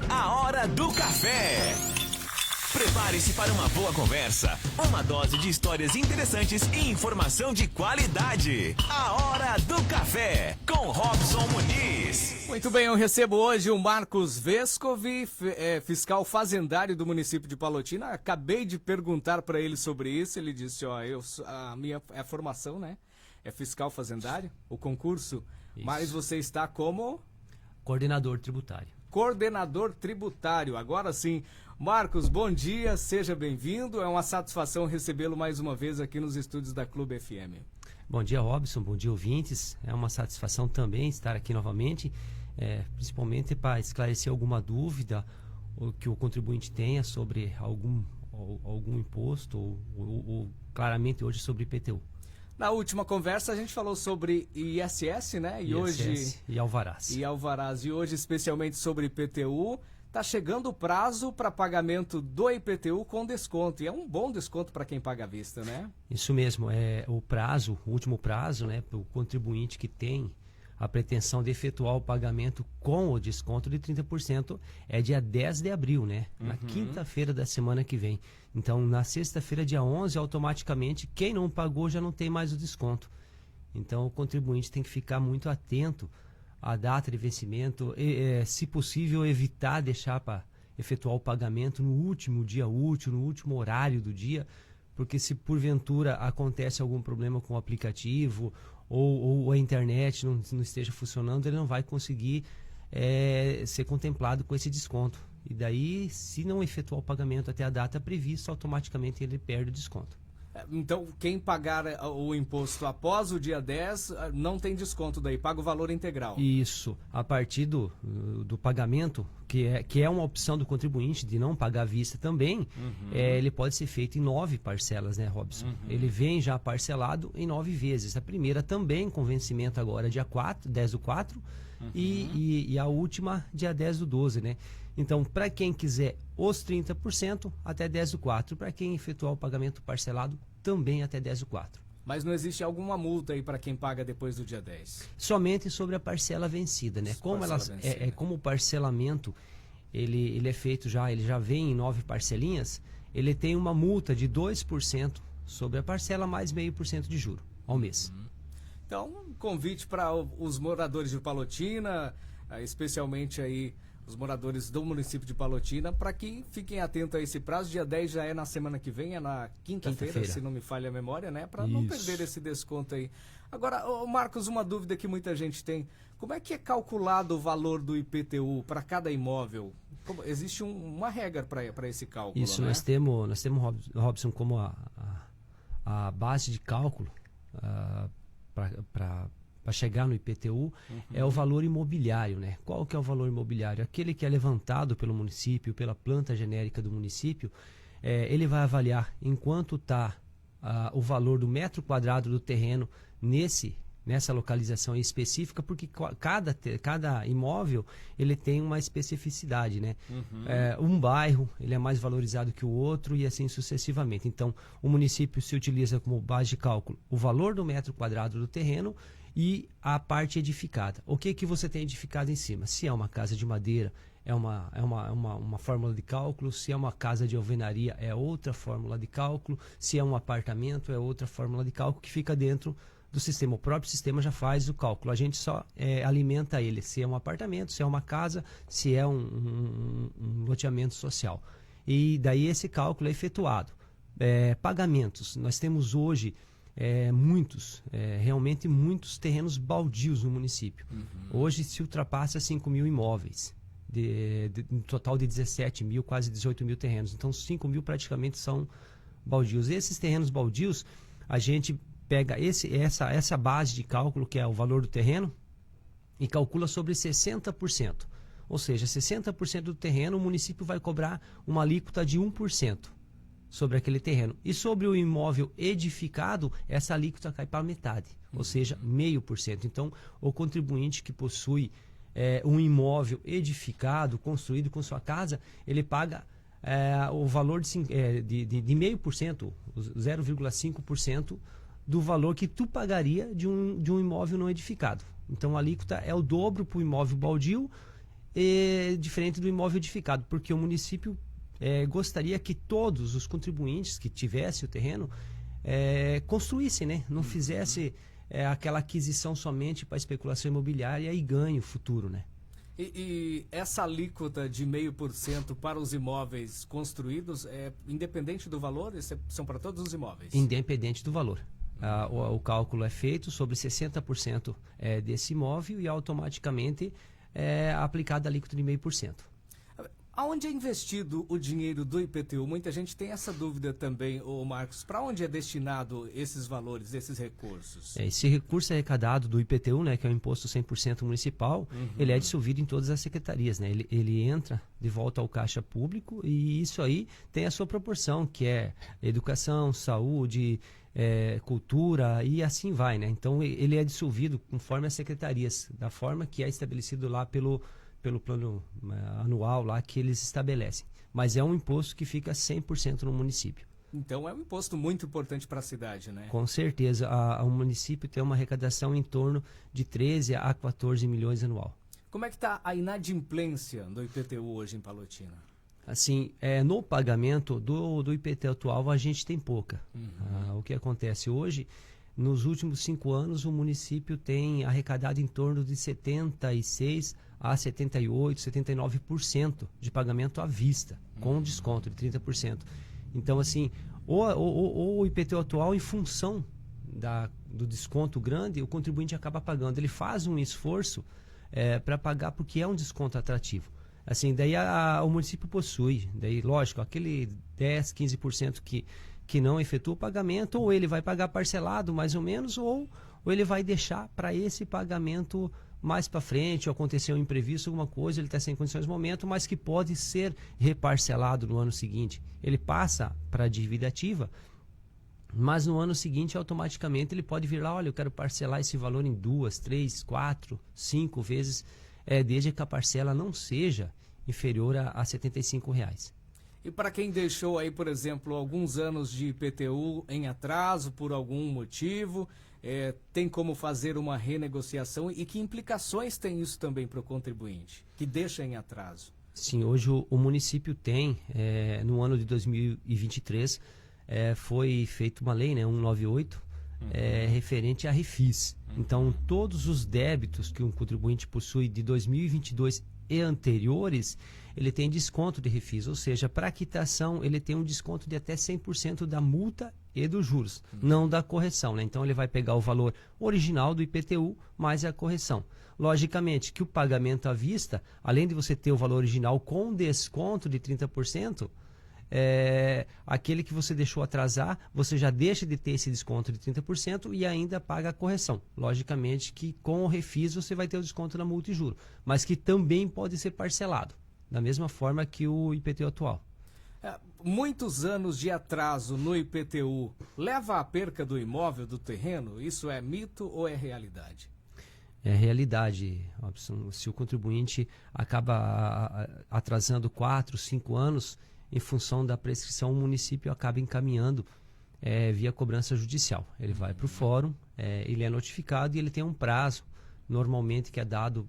A hora do café. Prepare-se para uma boa conversa, uma dose de histórias interessantes e informação de qualidade. A hora do café, com Robson Muniz. Muito bem, eu recebo hoje o Marcos Vescovi, fiscal fazendário do município de Palotina. Acabei de perguntar para ele sobre isso, ele disse, a minha formação, né, é fiscal fazendário, o concurso, isso. Mas você está como? Coordenador tributário. Coordenador tributário, agora sim. Marcos, bom dia, seja bem-vindo. É uma satisfação recebê-lo mais uma vez aqui nos estúdios da Clube FM. Bom dia, Robson, bom dia, ouvintes. É uma satisfação também estar aqui novamente, principalmente para esclarecer alguma dúvida que o contribuinte tenha sobre algum imposto ou claramente hoje sobre IPTU. Na última conversa a gente falou sobre ISS, né? E hoje e alvarás. E hoje especialmente sobre IPTU. Está chegando o prazo para pagamento do IPTU com desconto. E é um bom desconto para quem paga à vista, né? Isso mesmo. O último prazo, né, para o contribuinte que tem a pretensão de efetuar o pagamento com o desconto de 30% é dia 10 de abril, né? Na quinta-feira da semana que vem. Então, na sexta-feira, dia 11, automaticamente, quem não pagou já não tem mais o desconto. Então, o contribuinte tem que ficar muito atento à data de vencimento e, se possível, evitar deixar para efetuar o pagamento no último dia útil, no último horário do dia, porque se porventura acontece algum problema com o aplicativo ou a internet não esteja funcionando, ele não vai conseguir ser contemplado com esse desconto. E daí, se não efetuar o pagamento até a data prevista, automaticamente ele perde o desconto. Então, quem pagar o imposto após o dia 10 não tem desconto daí, paga o valor integral. Isso. A partir do pagamento, que é uma opção do contribuinte de não pagar à vista também, ele pode ser feito em 9 parcelas, né, Robson? Ele vem já parcelado em 9 vezes. A primeira também com vencimento agora dia 4, 10 do 4, e a última dia 10 do 12, né? Então, para quem quiser os 30%, até 10 do 4. Para quem efetuar o pagamento parcelado, também até 10 do 4. Mas não existe alguma multa aí para quem paga depois do dia 10? Somente sobre a parcela vencida, né? Como o parcelamento ele é feito já, ele já vem em 9 parcelinhas, ele tem uma multa de 2% sobre a parcela mais 0,5% de juro ao mês. Então, convite para os moradores de Palotina, especialmente aí os moradores do município de Palotina, para que fiquem atentos a esse prazo. Dia 10 já é na semana que vem, é na quinta-feira, se não me falha a memória, né? Para não perder esse desconto aí. Agora, Marcos, uma dúvida que muita gente tem. Como é que é calculado o valor do IPTU para cada imóvel? Existe uma regra para esse cálculo, Isso, né? nós temos, Robson, como a base de cálculo para chegar no IPTU, é o valor imobiliário, né? Qual que é o valor imobiliário? Aquele que é levantado pelo município, pela planta genérica do município, ele vai avaliar em quanto está o valor do metro quadrado do terreno nessa localização específica, porque cada imóvel ele tem uma especificidade, né? Um bairro ele é mais valorizado que o outro e assim sucessivamente. Então, o município se utiliza como base de cálculo o valor do metro quadrado do terreno e a parte edificada. O que você tem edificado em cima? Se é uma casa de madeira, é uma fórmula de cálculo. Se é uma casa de alvenaria, é outra fórmula de cálculo. Se é um apartamento, é outra fórmula de cálculo que fica dentro do sistema. O próprio sistema já faz o cálculo. A gente só alimenta ele. Se é um apartamento, se é uma casa, se é um loteamento social. E daí esse cálculo é efetuado. Pagamentos. Nós temos hoje realmente muitos terrenos baldios no município. Hoje se ultrapassa 5 mil imóveis, um total de 17 mil, quase 18 mil terrenos. Então 5 mil praticamente são baldios. Esses terrenos baldios, a gente pega essa base de cálculo, que é o valor do terreno, e calcula sobre 60%. Ou seja, 60% do terreno o município vai cobrar uma alíquota de 1%. Sobre aquele terreno. E sobre o imóvel edificado, essa alíquota cai para metade, ou seja, 0,5%. Então, o contribuinte que possui um imóvel edificado, construído com sua casa, ele paga o valor de 0,5%, 0,5% do valor que tu pagaria de um imóvel não edificado. Então, a alíquota é o dobro para o imóvel baldio diferente do imóvel edificado, porque o município gostaria que todos os contribuintes que tivessem o terreno construíssem, né? Não fizesse aquela aquisição somente para especulação imobiliária e ganho futuro, né? E essa alíquota de 0,5% para os imóveis construídos é independente do valor? São para todos os imóveis? Independente do valor. O cálculo é feito sobre 60% desse imóvel e automaticamente é aplicada a alíquota de 0,5%. Aonde é investido o dinheiro do IPTU? Muita gente tem essa dúvida também, Marcos. Para onde é destinado esses valores, esses recursos? Esse recurso arrecadado do IPTU, né, que é o Imposto 100% Municipal, ele é dissolvido em todas as secretarias, né? Ele entra de volta ao caixa público e isso aí tem a sua proporção, que é educação, saúde, cultura e assim vai, né? Então ele é dissolvido conforme as secretarias, da forma que é estabelecido lá pelo plano anual lá que eles estabelecem. Mas é um imposto que fica 100% no município. Então é um imposto muito importante para a cidade, né? Com certeza. O município tem uma arrecadação em torno de 13 a 14 milhões anual. Como é que está a inadimplência do IPTU hoje em Palotina? Assim, no pagamento do IPTU atual a gente tem pouca. O que acontece hoje, nos últimos 5 anos o município tem arrecadado em torno de 76 a 78, 79% de pagamento à vista, com desconto de 30%. Então, assim, o IPTU atual, em função do desconto grande, o contribuinte acaba pagando. Ele faz um esforço para pagar porque é um desconto atrativo. Assim, daí o município possui, daí, lógico, aquele 10, 15% que não efetua o pagamento, ou ele vai pagar parcelado mais ou menos, ou ele vai deixar para esse pagamento mais para frente, ou acontecer um imprevisto, alguma coisa, ele está sem condições no momento, mas que pode ser reparcelado no ano seguinte. Ele passa para a dívida ativa, mas no ano seguinte, automaticamente, ele pode vir lá, olha, eu quero parcelar esse valor em 2, 3, 4, 5 vezes, desde que a parcela não seja inferior a R$ 75. E para quem deixou aí, por exemplo, alguns anos de IPTU em atraso por algum motivo, tem como fazer uma renegociação e que implicações tem isso também para o contribuinte, que deixa em atraso? Sim, hoje o município tem, no ano de 2023, foi feita uma lei, né, 198, referente a refis. Então, todos os débitos que um contribuinte possui de 2022 e anteriores, ele tem desconto de refis, ou seja, para quitação ele tem um desconto de até 100% da multa e dos juros, não da correção, né? Então ele vai pegar o valor original do IPTU mais a correção. Logicamente que o pagamento à vista, além de você ter o valor original com desconto de 30%, aquele que você deixou atrasar, você já deixa de ter esse desconto de 30% e ainda paga a correção. Logicamente que com o refis você vai ter o desconto na multa e juro, mas que também pode ser parcelado, da mesma forma que o IPTU atual. Muitos anos de atraso no IPTU leva à perca do imóvel, do terreno? Isso é mito ou é realidade? É realidade, Robson. Se o contribuinte acaba atrasando 4, 5 anos, em função da prescrição, o município acaba encaminhando via cobrança judicial. Ele vai para o fórum, ele é notificado e ele tem um prazo, normalmente que é dado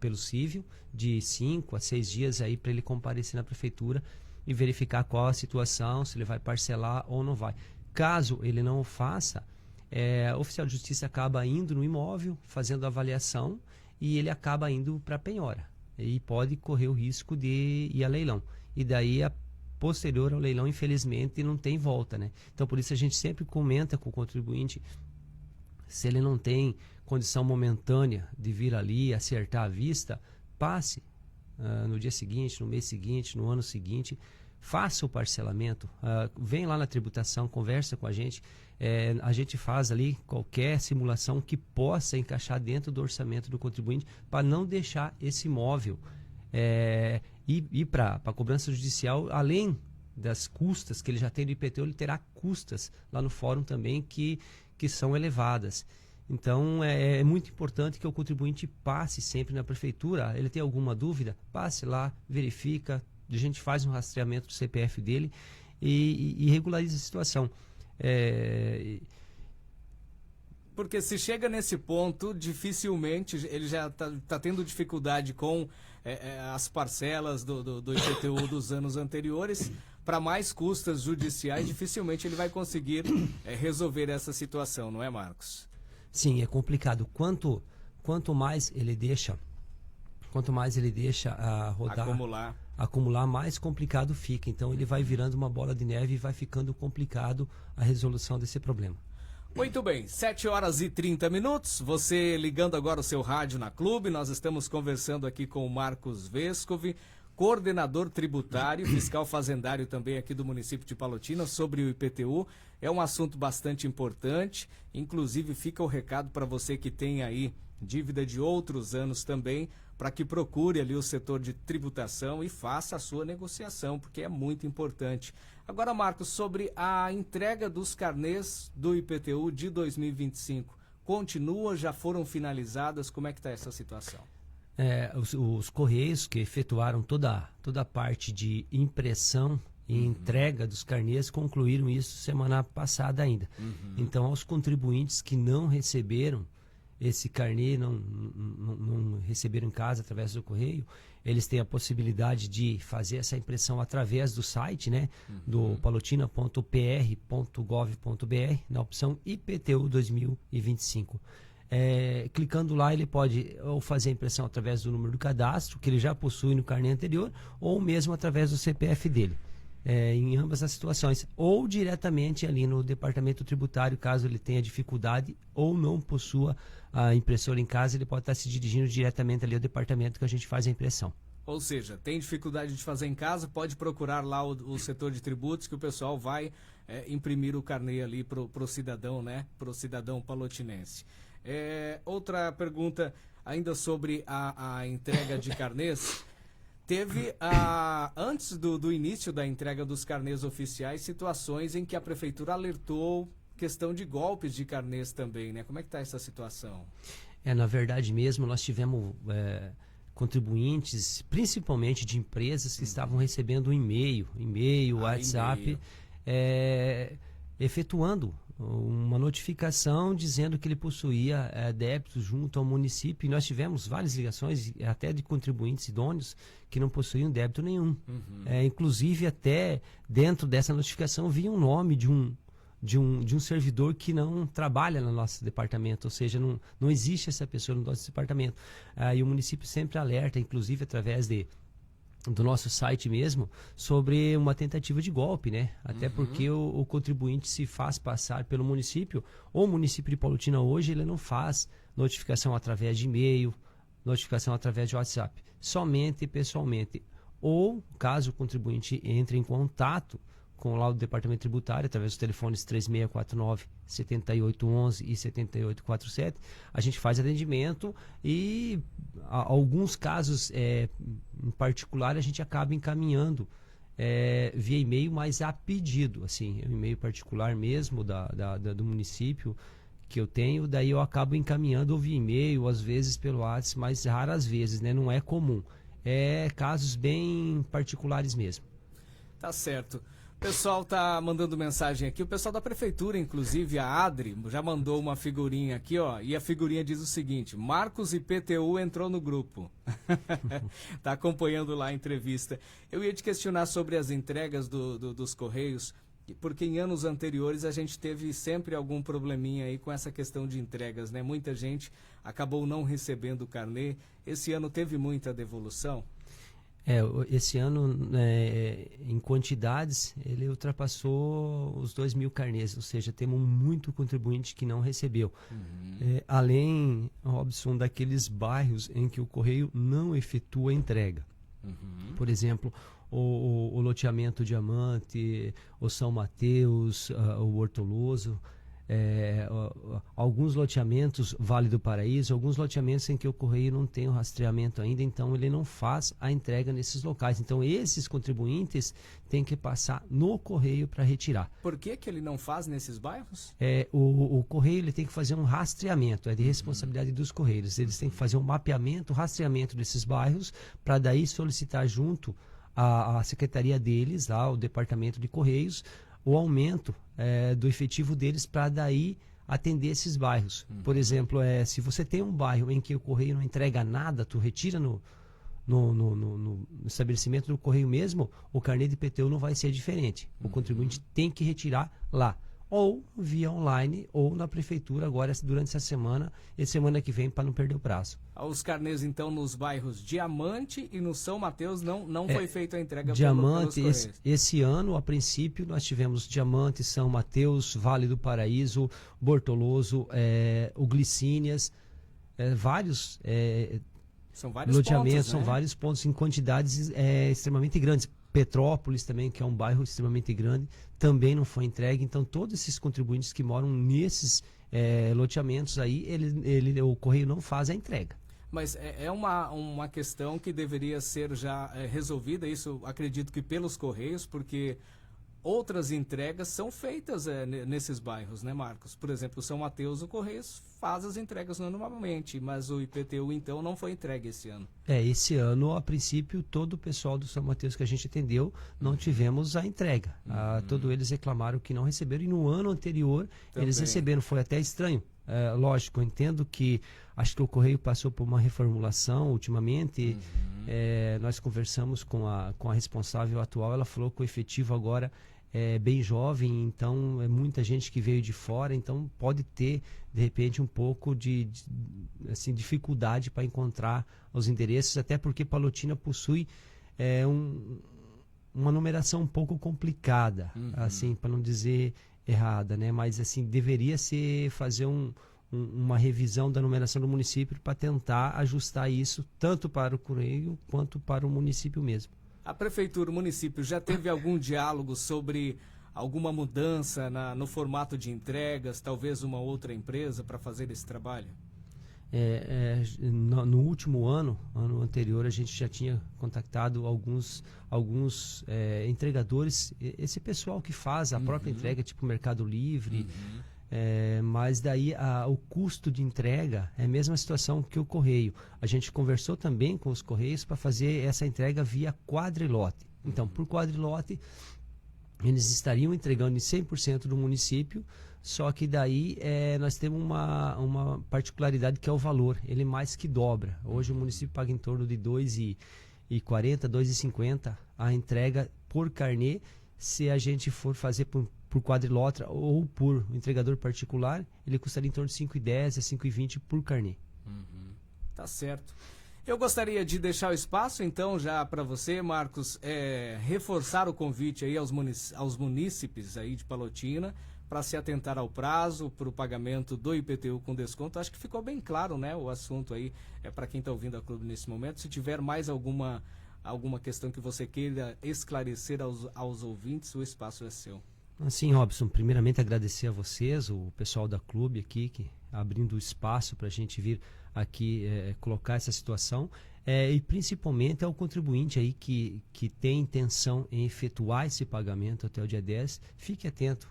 pelo cívil, de 5 a 6 dias aí para ele comparecer na prefeitura e verificar qual a situação, se ele vai parcelar ou não vai. Caso ele não o faça, o oficial de justiça acaba indo no imóvel, fazendo a avaliação e ele acaba indo para a penhora. E pode correr o risco de ir a leilão. E daí, posterior ao leilão, infelizmente, não tem volta, né? Então, por isso a gente sempre comenta com o contribuinte, se ele não tem condição momentânea de vir ali, acertar a vista, passe no dia seguinte, no mês seguinte, no ano seguinte, faça o parcelamento, vem lá na tributação, conversa com a gente faz ali qualquer simulação que possa encaixar dentro do orçamento do contribuinte para não deixar esse imóvel ir para a cobrança judicial, além das custas que ele já tem do IPTU, ele terá custas lá no fórum também que são elevadas. Então é muito importante que o contribuinte passe sempre na prefeitura. Ele tem alguma dúvida? Passe lá, verifica, a gente faz um rastreamento do CPF dele e regulariza a situação. Porque se chega nesse ponto, dificilmente ele já tá tendo dificuldade com as parcelas do IPTU dos anos anteriores. Para mais custas judiciais, dificilmente ele vai conseguir resolver essa situação, não é, Marcos? Sim, é complicado. Quanto mais ele deixa rodar, acumular, mais complicado fica. Então ele vai virando uma bola de neve e vai ficando complicado a resolução desse problema. Muito bem, 7h30. Você ligando agora o seu rádio na Clube, nós estamos conversando aqui com o Marcos Vescovi, coordenador tributário, fiscal fazendário também aqui do município de Palotina, sobre o IPTU. É um assunto bastante importante, inclusive fica o recado para você que tem aí dívida de outros anos também, para que procure ali o setor de tributação e faça a sua negociação, porque é muito importante. Agora, Marcos, sobre a entrega dos carnês do IPTU de 2025, continua, já foram finalizadas? Como é que está essa situação? Os Correios que efetuaram toda a parte de impressão e entrega dos carnês concluíram isso semana passada ainda. Então, aos contribuintes que não receberam esse carnê, não receberam em casa através do correio, eles têm a possibilidade de fazer essa impressão através do site, né, do palotina.pr.gov.br, na opção IPTU 2025. Clicando lá, ele pode ou fazer a impressão através do número do cadastro, que ele já possui no carnê anterior, ou mesmo através do CPF dele. Em ambas as situações, ou diretamente ali no departamento tributário, caso ele tenha dificuldade ou não possua a impressora em casa, ele pode estar se dirigindo diretamente ali ao departamento que a gente faz a impressão. Ou seja, tem dificuldade de fazer em casa, pode procurar lá o setor de tributos, que o pessoal vai imprimir o carnê ali pro cidadão, né? Pro cidadão palotinense. Outra pergunta ainda sobre a entrega de carnês. Teve, antes do início da entrega dos carnês oficiais, situações em que a prefeitura alertou questão de golpes de carnês também, né? Como é que está essa situação? Na verdade mesmo, nós tivemos contribuintes, principalmente de empresas que estavam recebendo e-mail, WhatsApp, efetuando uma notificação dizendo que ele possuía débitos junto ao município, e nós tivemos várias ligações, até de contribuintes idôneos que não possuíam débito nenhum. Inclusive, até dentro dessa notificação vinha um nome de um servidor que não trabalha no nosso departamento, ou seja, não existe essa pessoa no nosso departamento. E o município sempre alerta, inclusive através do nosso site mesmo, sobre uma tentativa de golpe, né? Até porque o contribuinte se faz passar pelo município, ou o município de Palotina hoje, ele não faz notificação através de e-mail, notificação através de WhatsApp, somente pessoalmente. Ou, caso o contribuinte entre em contato com lá o departamento tributário, através dos telefones 3649-7811 e 7847, a gente faz atendimento e alguns casos em particular a gente acaba encaminhando via e-mail, mas a pedido, assim, um e-mail particular mesmo do município que eu tenho, daí eu acabo encaminhando ou via e-mail, às vezes pelo WhatsApp, mas raras vezes, né? Não é comum. Casos bem particulares mesmo. Tá certo. O pessoal tá mandando mensagem aqui, o pessoal da prefeitura, inclusive a Adri, já mandou uma figurinha aqui, ó, e a figurinha diz o seguinte: Marcos IPTU entrou no grupo. Tá acompanhando lá a entrevista. Eu ia te questionar sobre as entregas dos Correios, porque em anos anteriores a gente teve sempre algum probleminha aí com essa questão de entregas, né? Muita gente acabou não recebendo o carnê. Esse ano teve muita devolução? Esse ano, em quantidades, ele ultrapassou os 2.000 carnês, ou seja, temos muito contribuinte que não recebeu. Além, Robson, daqueles bairros em que o Correio não efetua a entrega. Por exemplo, o loteamento Diamante, o São Mateus, o Hortoloso, alguns loteamentos Vale do Paraíso, alguns loteamentos em que o Correio não tem o rastreamento ainda, então ele não faz a entrega nesses locais. Então esses contribuintes têm que passar no Correio para retirar. Por que ele não faz nesses bairros? O Correio ele tem que fazer um rastreamento, é de responsabilidade dos Correios. Eles têm que fazer um mapeamento, rastreamento desses bairros, para daí solicitar junto à secretaria deles, lá, o departamento de Correios, o aumento do efetivo deles, para daí atender esses bairros. Por exemplo, se você tem um bairro em que o correio não entrega nada, tu retira no estabelecimento do correio mesmo, o carnê de IPTU não vai ser diferente. O contribuinte tem que retirar lá, ou via online, ou na prefeitura agora durante essa semana e semana que vem, para não perder o prazo. Os carnês, então, nos bairros Diamante e no São Mateus não foi feita a entrega Diamante, pelos Correios. esse ano, a princípio, nós tivemos Diamante, São Mateus, Vale do Paraíso, Bortoloso, o Glicínias, vários São vários loteamentos, pontos, né? são vários pontos em quantidades extremamente grandes. Petrópolis também, que é um bairro extremamente grande, também não foi entregue. Então, todos esses contribuintes que moram nesses loteamentos aí, o correio não faz a entrega. Mas é uma questão que deveria ser já resolvida, isso acredito que pelos Correios, porque outras entregas são feitas nesses bairros, né, Marcos? Por exemplo, o São Mateus, o Correios faz as entregas normalmente, mas o IPTU, então, não foi entregue esse ano. Esse ano, a princípio, todo o pessoal do São Mateus que a gente atendeu, não tivemos a entrega. Todos eles reclamaram que não receberam, e no ano anterior Também. eles receberam. Foi até estranho. Lógico, eu entendo que acho que o Correio passou por uma reformulação ultimamente. Nós conversamos com a responsável atual, ela falou que o efetivo agora é bem jovem, então é muita gente que veio de fora, então pode ter, de repente, um pouco de dificuldade para encontrar os endereços, até porque Palotina possui uma numeração um pouco complicada, assim, para não dizer errada, né? Mas assim, deveria fazer uma revisão da numeração do município para tentar ajustar isso tanto para o Correio quanto para o município mesmo. A Prefeitura, o município, já teve algum diálogo sobre alguma mudança no formato de entregas, talvez uma outra empresa para fazer esse trabalho? No último ano anterior, a gente já tinha contactado alguns entregadores, esse pessoal que faz a própria entrega, tipo Mercado Livre, mas daí o custo de entrega é a mesma situação que o Correio. A gente conversou também com os Correios para fazer essa entrega via quadrilote. Então, por quadrilote, eles estariam entregando em 100% do município, só que daí nós temos uma particularidade que é o valor, ele mais que dobra. Hoje o município paga em torno de R$ 2,40, R$ 2,50 a entrega por carnê. Se a gente for fazer por quadrilotra ou por entregador particular, ele custaria em torno de R$ 5,10 a R$ 5,20 por carnê. Tá certo. Eu gostaria de deixar o espaço, então, já para você, Marcos, reforçar o convite aí aos munícipes aí de Palotina para se atentar ao prazo, para o pagamento do IPTU com desconto. Acho que ficou bem claro, né, o assunto aí, para quem está ouvindo a Clube nesse momento. Se tiver mais alguma questão que você queira esclarecer aos ouvintes, o espaço é seu. Assim, Robson, primeiramente agradecer a vocês, o pessoal da Clube aqui, que abrindo espaço para a gente vir aqui colocar essa situação, e principalmente ao contribuinte aí que tem intenção em efetuar esse pagamento até o dia 10, fique atento.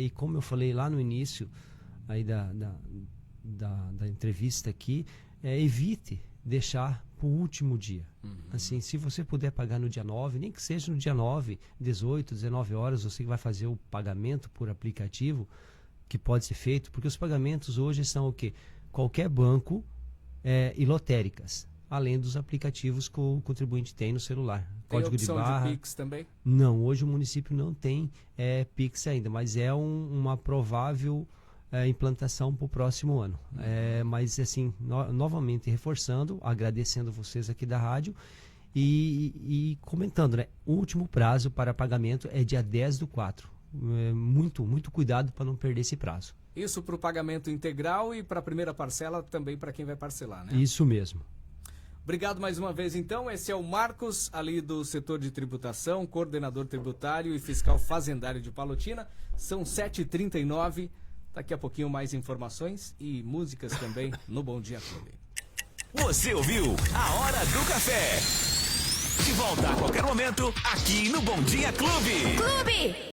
E como eu falei lá no início aí da entrevista aqui, evite deixar para o último dia. Assim, se você puder pagar no dia 9, nem que seja no dia 9, 18, 19 horas, você vai fazer o pagamento por aplicativo, que pode ser feito, porque os pagamentos hoje são o quê? Qualquer banco e lotéricas, além dos aplicativos que o contribuinte tem no celular. Tem Código opção de barra. de Pix também? Não, hoje o município não tem Pix ainda, mas é uma provável implantação para o próximo ano. Mas assim, novamente reforçando, agradecendo vocês aqui da rádio e comentando, né? O último prazo para pagamento é dia 10/4. Muito cuidado para não perder esse prazo. Isso para o pagamento integral e para a primeira parcela também para quem vai parcelar, né? Isso mesmo. Obrigado mais uma vez, então. Esse é o Marcos, ali do setor de tributação, coordenador tributário e fiscal fazendário de Palotina. São 7h39. Daqui a pouquinho mais informações e músicas também no Bom Dia Clube. Você ouviu a Hora do Café. De volta a qualquer momento aqui no Bom Dia Clube.